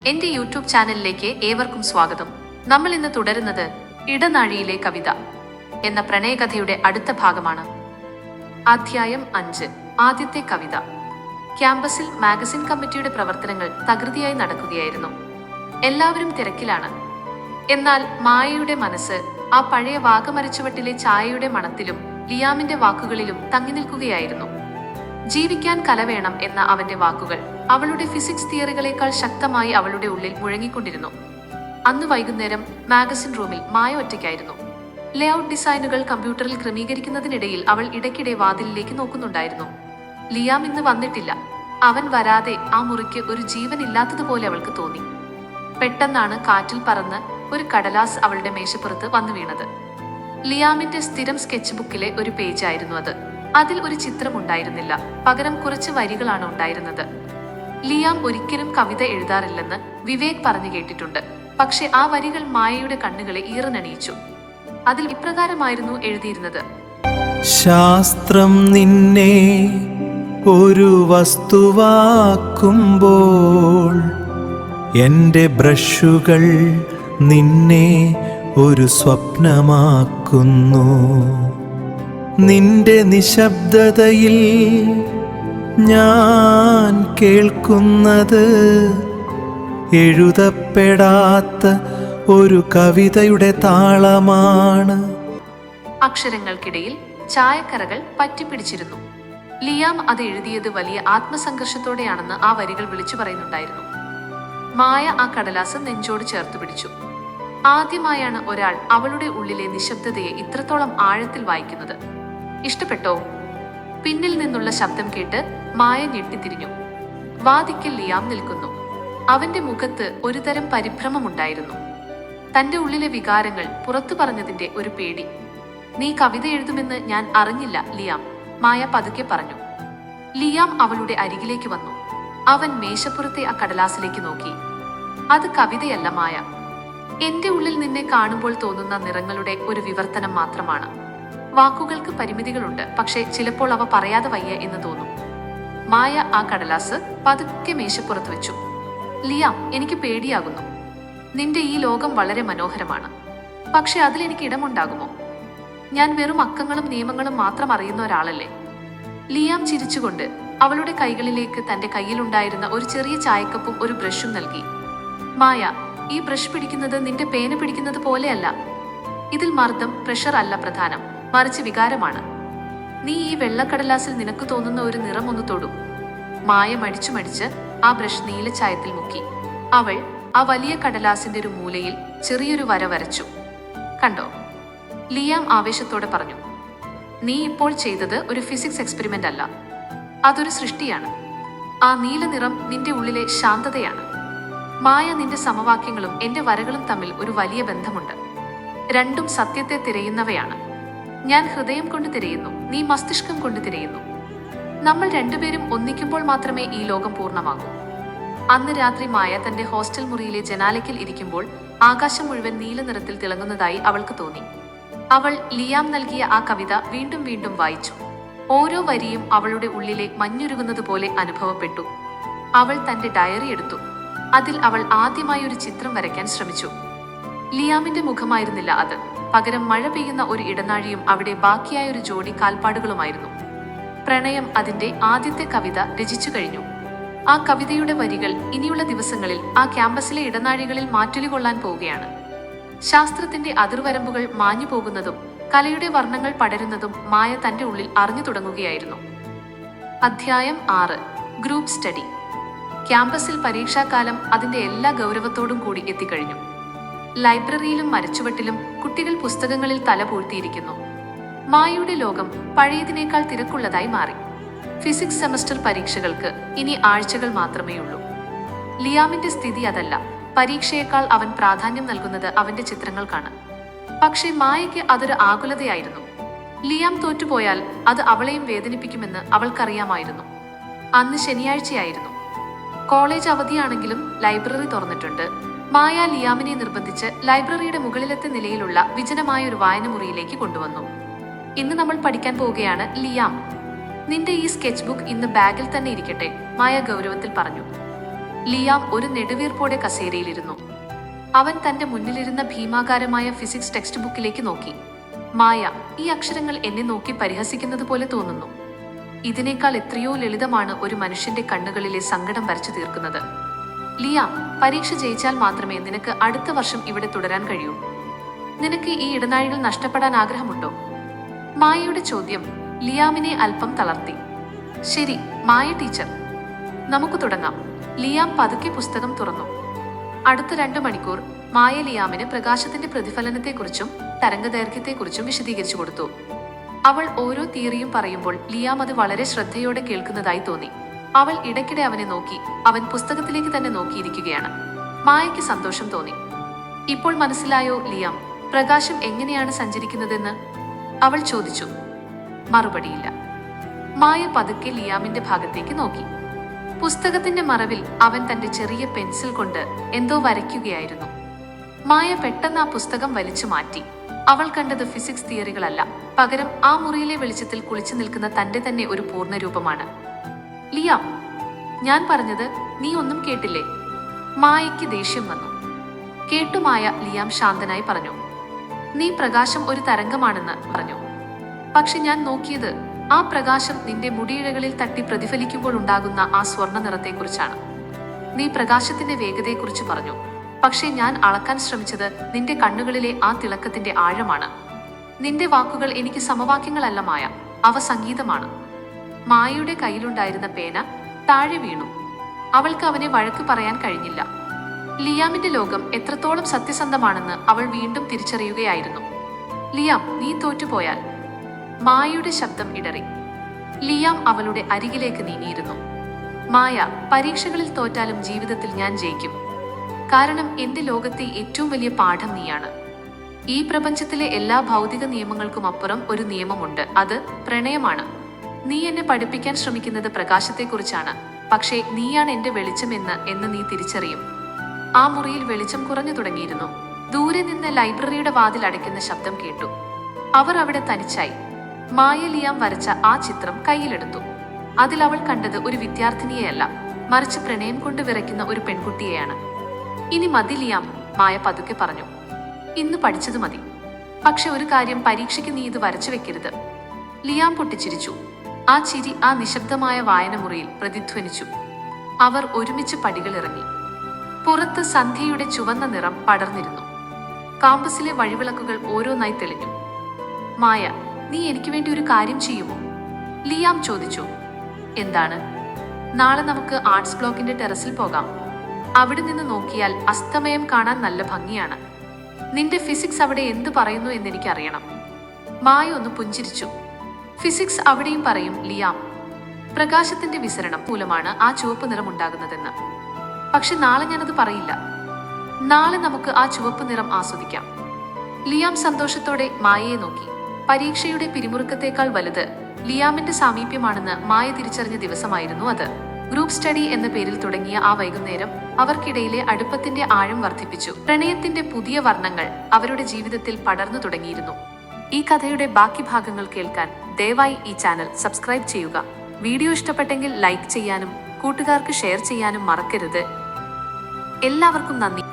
എന്റെ യൂട്യൂബ് ചാനലിലേക്ക് ഏവർക്കും സ്വാഗതം. നമ്മൾ ഇന്ന് തുടരുന്നത് ഇടനാഴിയിലെ കവിത എന്ന പ്രണയകഥയുടെ അടുത്ത ഭാഗമാണ്. അധ്യായം 5. ആദ്യത്തെ കവിത. ക്യാമ്പസിൽ മാഗസിൻ കമ്മിറ്റിയുടെ പ്രവർത്തനങ്ങൾ തകൃതിയായി നടക്കുകയായിരുന്നു. എല്ലാവരും തിരക്കിലാണ്. എന്നാൽ മായയുടെ മനസ്സ് ആ പഴയ വാഗമരച്ചുവട്ടിലെ ചായയുടെ മണത്തിലും ലിയാമിന്റെ വാക്കുകളിലും തങ്ങി നിൽക്കുകയായിരുന്നു. ജീവിക്കാൻ കല വേണം എന്ന അവന്റെ വാക്കുകൾ അവളുടെ ഫിസിക്സ് തിയറികളെക്കാൾ ശക്തമായി അവളുടെ ഉള്ളിൽ മുഴങ്ങിക്കൊണ്ടിരുന്നു. അന്ന് വൈകുന്നേരം മാഗസിൻ റൂമിൽ മായ ഒറ്റയ്ക്കായിരുന്നു. ലേഔട്ട് ഡിസൈനുകൾ കമ്പ്യൂട്ടറിൽ ക്രമീകരിക്കുന്നതിനിടയിൽ അവൾ ഇടയ്ക്കിടെ വാതിലിലേക്ക് നോക്കുന്നുണ്ടായിരുന്നു. ലിയാം ഇന്ന് വന്നിട്ടില്ല. അവൻ വരാതെ ആ മുറിക്ക് ഒരു ജീവനില്ലാത്തതുപോലെ അവൾക്ക് തോന്നി. പെട്ടെന്നാണ് കാറ്റിൽ പറന്ന് ഒരു കടലാസ് അവളുടെ മേശപ്പുറത്ത് വന്നു വീണത്. ലിയാമിന്റെ സ്ഥിരം സ്കെച്ച് ബുക്കിലെ ഒരു പേജായിരുന്നു അത്. അതിൽ ഒരു ചിത്രം ഉണ്ടായിരുന്നില്ല, പകരം കുറച്ച് വരികളാണ് ഉണ്ടായിരുന്നത്. ലിയാം ഒരിക്കലും കവിത എഴുതാറില്ലെന്ന് വിവേക് പറഞ്ഞു കേട്ടിട്ടുണ്ട്. പക്ഷെ ആ വരികൾ മായയുടെ കണ്ണുകളെ ഈറനണിയിച്ചു. അതിൽ ഇപ്രകാരമായിരുന്നു എഴുതിയിരുന്നത്: ശാസ്ത്രം നിന്നെ ഒരു വസ്തുവാക്കുമ്പോൾ എൻ്റെ ബ്രഷുകൾ നിന്നെ ഒരു സ്വപ്നമാക്കുന്നു. നിന്റെ നിശബ്ദതയിൽ ഞാൻ കേൾക്കുന്നത് എഴുതപ്പെടാത്ത ഒരു കവിതയുടെ താളമാണ്. അക്ഷരങ്ങൾക്കിടയിൽ ചായക്കറകൾ പറ്റിപ്പിടിച്ചിരുന്നു. ലിയാം അത് എഴുതിയത് വലിയ ആത്മസംഘർഷത്തോടെയാണെന്ന് ആ വരികൾ വിളിച്ചു പറയുന്നുണ്ടായിരുന്നു. മായ ആ കടലാസ് നെഞ്ചോട് ചേർത്ത് പിടിച്ചു. ആദ്യമായാണ് ഒരാൾ അവളുടെ ഉള്ളിലെ നിശബ്ദതയെ ഇത്രത്തോളം ആഴത്തിൽ വായിക്കുന്നത്. ഇഷ്ടപ്പെട്ടോ? പിന്നിൽ നിന്നുള്ള ശബ്ദം കേട്ട് മായ ഞെട്ടിത്തിരിഞ്ഞു. വാതിക്കൽ ലിയാം നിൽക്കുന്നു. അവന്റെ മുഖത്ത് ഒരുതരം പരിഭ്രമമുണ്ടായിരുന്നു. തന്റെ ഉള്ളിലെ വികാരങ്ങൾ പുറത്തു പറഞ്ഞതിന്റെ ഒരു പേടി. നീ കവിത എഴുതുമെന്ന് ഞാൻ അറിഞ്ഞില്ല ലിയാം, മായ പതുക്കെ പറഞ്ഞു. ലിയാം അവളുടെ അരികിലേക്ക് വന്നു. അവൻ മേശപ്പുറത്തെ ആ കടലാസിലേക്ക് നോക്കി. അത് കവിതയല്ല മായ, എന്റെ ഉള്ളിൽ നിന്നെ കാണുമ്പോൾ തോന്നുന്ന നിറങ്ങളുടെ ഒരു വിവർത്തനം മാത്രമാണ്. വാക്കുകൾക്ക് പരിമിതികളുണ്ട്, പക്ഷേ ചിലപ്പോൾ അവ പറയാതെ വയ്യ എന്ന് തോന്നും. മായ ആ കടലാസ് പതുക്കെ മേശപ്പുറത്ത് വെച്ചു. ലിയാം, എനിക്ക് പേടിയാകുന്നു. നിന്റെ ഈ ലോകം വളരെ മനോഹരമാണ്, പക്ഷെ അതിലെനിക്ക് ഇടമുണ്ടാകുമോ? ഞാൻ വെറും അക്കങ്ങളും നിയമങ്ങളും മാത്രം അറിയുന്ന ഒരാളല്ലേ? ലിയാം ചിരിച്ചുകൊണ്ട് അവളുടെ കൈകളിലേക്ക് തന്റെ കയ്യിലുണ്ടായിരുന്ന ഒരു ചെറിയ ചായക്കപ്പും ഒരു ബ്രഷും നൽകി. മായ, ഈ ബ്രഷ് പിടിക്കുന്നത് നിന്റെ പേന പിടിക്കുന്നത് പോലെയല്ല. ഇതിൽ മർദ്ദം, പ്രഷർ അല്ല പ്രധാനം, മറിച്ച് വികാരമാണ്. നീ ഈ വെള്ളക്കടലാസിൽ നിനക്ക് തോന്നുന്ന ഒരു നിറം ഒന്ന് തൊടൂ. മായ മടിച്ചു മടിച്ച് ആ ബ്രഷ് നീലച്ചായത്തിൽ മുക്കി. അവൾ ആ വലിയ കടലാസിന്റെ ഒരു മൂലയിൽ ചെറിയൊരു വര വരച്ചു. കണ്ടോ? ലിയാം ആവേശത്തോടെ പറഞ്ഞു. നീ ഇപ്പോൾ ചെയ്തത് ഒരു ഫിസിക്സ് എക്സ്പെരിമെന്റ് അല്ല, അതൊരു സൃഷ്ടിയാണ്. ആ നീല നിറം നിന്റെ ഉള്ളിലെ ശാന്തതയാണ്. മായ, നിന്റെ സമവാക്യങ്ങളും എന്റെ വരകളും തമ്മിൽ ഒരു വലിയ ബന്ധമുണ്ട്. രണ്ടും സത്യത്തെ തിരയുന്നവയാണ്. ഞാൻ ഹൃദയം കൊണ്ട് തിരയുന്നു, നീ മസ്തിഷ്കം കൊണ്ട് തിരയുന്നു. നമ്മൾ രണ്ടുപേരും ഒന്നിക്കുമ്പോൾ മാത്രമേ ഈ ലോകം പൂർണ്ണമാകൂ. അന്ന് രാത്രി മായ തന്റെ ഹോസ്റ്റൽ മുറിയിലെ ജനാലയ്ക്കൽ ഇരിക്കുമ്പോൾ ആകാശം മുഴുവൻ നീല നിറത്തിൽ തിളങ്ങുന്നതായി അവൾക്ക് തോന്നി. അവൾ ലിയാം നൽകിയ ആ കവിത വീണ്ടും വീണ്ടും വായിച്ചു. ഓരോ വരിയും അവളുടെ ഉള്ളിലെ മഞ്ഞുരുകുന്നത് പോലെ അനുഭവപ്പെട്ടു. അവൾ തന്റെ ഡയറി എടുത്തു. അതിൽ അവൾ ആദ്യമായി ഒരു ചിത്രം വരയ്ക്കാൻ ശ്രമിച്ചു. ലിയാമിന്റെ മുഖമായിരുന്നില്ല അത്, പകരം മഴ പെയ്യുന്ന ഒരു ഇടനാഴിയും അവിടെ ബാക്കിയായ ഒരു ജോഡി കാൽപ്പാടുകളുമായിരുന്നു. പ്രണയം അതിന്റെ ആദ്യത്തെ കവിത രചിച്ചു കഴിഞ്ഞു. ആ കവിതയുടെ വരികൾ ഇനിയുള്ള ദിവസങ്ങളിൽ ആ ക്യാമ്പസിലെ ഇടനാഴികളിൽ മാറ്റൊലി കൊള്ളാൻ പോവുകയാണ്. ശാസ്ത്രത്തിന്റെ അതിർവരമ്പുകൾ മാഞ്ഞു പോകുന്നതും കലയുടെ വർണ്ണങ്ങൾ പടരുന്നതും മായ തന്റെ ഉള്ളിൽ അറിഞ്ഞു തുടങ്ങുകയായിരുന്നു. അധ്യായം 6. Group study. ക്യാമ്പസിൽ പരീക്ഷാകാലം അതിന്റെ എല്ലാ ഗൗരവത്തോടും കൂടി എത്തിക്കഴിഞ്ഞു. ലൈബ്രറിയിലും മരച്ചുവട്ടിലും കുട്ടികൾ പുസ്തകങ്ങളിൽ തല പൂഴ്ത്തിയിരിക്കുന്നു. മായയുടെ ലോകം പഴയതിനേക്കാൾ തിരക്കുള്ളതായി മാറി. ഫിസിക്സ് സെമസ്റ്റർ പരീക്ഷകൾക്ക് ഇനി ആഴ്ചകൾ മാത്രമേ ഉള്ളൂ. ലിയാമിന്റെ സ്ഥിതി അതല്ല. പരീക്ഷയേക്കാൾ അവൻ പ്രാധാന്യം നൽകുന്നത് അവന്റെ ചിത്രങ്ങൾക്കാണ്. പക്ഷേ മായയ്ക്ക് അതൊരു ആകുലതയായിരുന്നു. ലിയാം തോറ്റുപോയാൽ അത് അവളെയും വേദനിപ്പിക്കുമെന്ന് അവൾക്കറിയാമായിരുന്നു. അന്ന് ശനിയാഴ്ചയായിരുന്നു. കോളേജ് അവധിയാണെങ്കിലും ലൈബ്രറി തുറന്നിട്ടുണ്ട്. മായ ലിയാമിനെ നിർബന്ധിച്ച് ലൈബ്രറിയുടെ മുകളിലത്തെ നിലയിലുള്ള വിജനമായ ഒരു വായനമുറിയിലേക്ക് കൊണ്ടുവന്നു. ഇന്ന് നമ്മൾ പഠിക്കാൻ പോവുകയാണ് ലിയാം. നിന്റെ ഈ സ്കെച്ച് ബുക്ക് ഇന്ന് ബാഗിൽ തന്നെ ഇരിക്കട്ടെ, മായ ഗൗരവത്തിൽ പറഞ്ഞു. ലിയാം ഒരു നെടുവീർപ്പോടെ കസേരയിലിരുന്നു. അവൻ തന്റെ മുന്നിലിരുന്ന ഭീമാകാരമായ ഫിസിക്സ് ടെക്സ്റ്റ് ബുക്കിലേക്ക് നോക്കി. മായ, ഈ അക്ഷരങ്ങൾ എന്നെ നോക്കി പരിഹസിക്കുന്നത് പോലെ തോന്നുന്നു. ഇതിനേക്കാൾ എത്രയോ ലളിതമാണ് ഒരു മനുഷ്യന്റെ കണ്ണുകളിലെ സങ്കടം വരച്ചു തീർക്കുന്നത്. ലിയാം, പരീക്ഷ ജയിച്ചാൽ മാത്രമേ നിനക്ക് അടുത്ത വർഷം ഇവിടെ തുടരാൻ കഴിയൂ. നിനക്ക് ഈ ഇടനാഴികൾ നഷ്ടപ്പെടാൻ ആഗ്രഹമുണ്ടോ? മായയുടെ ചോദ്യം ലിയാമിനെ അല്പം തളർത്തി. ശരി മായ ടീച്ചർ, നമുക്ക് തുടങ്ങാം. ലിയാം പതുക്കെ പുസ്തകം തുറന്നു. അടുത്ത 2 മണിക്കൂർ മായ ലിയാമിന് പ്രകാശത്തിന്റെ പ്രതിഫലനത്തെക്കുറിച്ചും തരംഗദൈർഘ്യത്തെക്കുറിച്ചും വിശദീകരിച്ചു കൊടുത്തു. അവൾ ഓരോ തിയറിയും പറയുമ്പോൾ ലിയാം അത് വളരെ ശ്രദ്ധയോടെ കേൾക്കുന്നതായി തോന്നി. അവൾ ഇടയ്ക്കിടെ അവനെ നോക്കി. അവൻ പുസ്തകത്തിലേക്ക് തന്നെ നോക്കിയിരിക്കുകയാണ്. മായയ്ക്ക് സന്തോഷം തോന്നി. ഇപ്പോൾ മനസ്സിലായോ ലിയാം, പ്രകാശം എങ്ങനെയാണ് സഞ്ചരിക്കുന്നതെന്ന്? അവൾ ചോദിച്ചു. മറുപടിയില്ല. മായ പതുക്കെ ലിയാമിന്റെ ഭാഗത്തേക്ക് നോക്കി. പുസ്തകത്തിന്റെ മറവിൽ അവൻ തന്റെ ചെറിയ പെൻസിൽ കൊണ്ട് എന്തോ വരയ്ക്കുകയായിരുന്നു. മായ പെട്ടെന്ന് ആ പുസ്തകം വലിച്ചു മാറ്റി. അവൾ കണ്ടത് ഫിസിക്സ് തിയറികളല്ല, പകരം ആ മുറിയിലെ വെളിച്ചത്തിൽ കുളിച്ചു നിൽക്കുന്ന തന്റെ തന്നെ ഒരു പൂർണ്ണരൂപമാണ്. ലിയാം, ഞാൻ പറഞ്ഞത് നീ ഒന്നും കേട്ടില്ലേ? മായയ്ക്ക് ദേഷ്യം വന്നു. കേട്ടുമായ ലിയാം ശാന്തനായി പറഞ്ഞു. നീ പ്രകാശം ഒരു തരംഗമാണെന്ന് പറഞ്ഞു. പക്ഷെ ഞാൻ നോക്കിയത് ആ പ്രകാശം നിന്റെ മുടിയിഴകളിൽ തട്ടി പ്രതിഫലിക്കുമ്പോൾ ഉണ്ടാകുന്ന ആ സ്വർണ്ണ നിറത്തെക്കുറിച്ചാണ്. നീ പ്രകാശത്തിന്റെ വേഗതയെക്കുറിച്ച് പറഞ്ഞു. പക്ഷേ ഞാൻ അളക്കാൻ ശ്രമിച്ചത് നിന്റെ കണ്ണുകളിലെ ആ തിളക്കത്തിന്റെ ആഴമാണ്. നിന്റെ വാക്കുകൾ എനിക്ക് സമവാക്യങ്ങളല്ല മായ, അവ സംഗീതമാണ്. മായയുടെ കയ്യിലുണ്ടായിരുന്ന പേന താഴെ വീണു. അവൾക്ക് അവനെ വഴക്ക് പറയാൻ കഴിഞ്ഞില്ല. ലിയാമിന്റെ ലോകം എത്രത്തോളം സത്യസന്ധമാണെന്ന് അവൾ വീണ്ടും തിരിച്ചറിയുകയായിരുന്നു. ലിയാം, നീ തോറ്റുപോയാൽ. മായയുടെ ശബ്ദം ഇടറി. ലിയാം അവളുടെ അരികിലേക്ക് നീങ്ങിയിരുന്നു. മായ, പരീക്ഷകളിൽ തോറ്റാലും ജീവിതത്തിൽ ഞാൻ ജയിക്കും. കാരണം എന്റെ ലോകത്തെ ഏറ്റവും വലിയ പാഠം നീയാണ്. ഈ പ്രപഞ്ചത്തിലെ എല്ലാ ഭൗതിക നിയമങ്ങൾക്കും അപ്പുറം ഒരു നിയമമുണ്ട്, അത് പ്രണയമാണ്. നീ എന്നെ പഠിപ്പിക്കാൻ ശ്രമിക്കുന്നത് പ്രകാശത്തെക്കുറിച്ചാണ്, പക്ഷേ നീയാണ് എന്റെ വെളിച്ചമെന്ന് നീ തിരിച്ചറിയും. ആ മുറിയിൽ വെളിച്ചം കുറഞ്ഞു തുടങ്ങിയിരുന്നു. ദൂരെ നിന്ന് ലൈബ്രറിയുടെ വാതിൽ അടയ്ക്കുന്ന ശബ്ദം കേട്ടു. അവർ അവിടെ തനിച്ചായി. മായ ലിയാം വരച്ച ആ ചിത്രം കയ്യിലെടുത്തു. അതിൽ അവൾ കണ്ടത് ഒരു വിദ്യാർത്ഥിനിയെയല്ല, മറിച്ച് പ്രണയം കൊണ്ട് വിറയ്ക്കുന്ന ഒരു പെൺകുട്ടിയെയാണ്. ഇനി മതി ലിയാം, മായ പതുക്കെ പറഞ്ഞു. ഇന്ന് പഠിച്ചത് മതി. പക്ഷെ ഒരു കാര്യം, പരീക്ഷയ്ക്ക് നീ ഇത് വരച്ചു വെക്കരുത്. ലിയാം പൊട്ടിച്ചിരിച്ചു. ആ ചിരി ആ നിശബ്ദമായ വായനമുറിയിൽ പ്രതിധ്വനിച്ചു. അവർ ഒരുമിച്ച് പടികൾ ഇറങ്ങി. പുറത്ത് സന്ധ്യയുടെ ചുവന്ന നിറം പടർന്നിരുന്നു. കാമ്പസിലെ വഴിവിളക്കുകൾ ഓരോന്നായി തെളിഞ്ഞു. മായ, നീ എനിക്ക് വേണ്ടി ഒരു കാര്യം ചെയ്യുമോ? ലിയാം ചോദിച്ചു. എന്താണ്? നാളെ നമുക്ക് ആർട്സ് ബ്ലോക്കിന്റെ ടെറസിൽ പോകാം. അവിടെ നിന്ന് നോക്കിയാൽ അസ്തമയം കാണാൻ നല്ല ഭംഗിയാണ്. നിന്റെ ഫിസിക്സ് അവിടെ എന്ത് പറയുന്നു എന്നെനിക്കറിയണം. മായ ഒന്ന് പുഞ്ചിരിച്ചു. ഫിസിക്സ് അവിടെയും പറയും ലിയാം. പ്രകാശത്തിന്റെ വിസരണം മൂലമാണ് ആ ചുവപ്പ് നിറം ഉണ്ടാകുന്നതെന്ന്. പക്ഷെ നാളെ ഞാനത് പറയില്ല. നാളെ നമുക്ക് ആ ചുവപ്പ് നിറം ആസ്വദിക്കാം. ലിയാം സന്തോഷത്തോടെ മായയെ നോക്കി. പരീക്ഷയുടെ പിരിമുറുക്കത്തേക്കാൾ വലുത് ലിയാമിന്റെ സാമീപ്യമാണെന്ന് മായ തിരിച്ചറിഞ്ഞ ദിവസമായിരുന്നു അത്. ഗ്രൂപ്പ് സ്റ്റഡി എന്ന പേരിൽ തുടങ്ങിയ ആ വൈകുന്നേരം അവർക്കിടയിലെ അടുപ്പത്തിന്റെ ആഴം വർദ്ധിപ്പിച്ചു. പ്രണയത്തിന്റെ പുതിയ വർണ്ണങ്ങൾ അവരുടെ ജീവിതത്തിൽ പടർന്നു തുടങ്ങിയിരുന്നു. ഈ കഥയുടെ ബാക്കി ഭാഗങ്ങൾ കേൾക്കാൻ ദയവായി ഈ ചാനൽ സബ്സ്ക്രൈബ് ചെയ്യുക. വീഡിയോ ഇഷ്ടപ്പെട്ടെങ്കിൽ ലൈക്ക് ചെയ്യാനും കൂട്ടുകാർക്ക് ഷെയർ ചെയ്യാനും മറക്കരുത്. എല്ലാവർക്കും നന്ദി.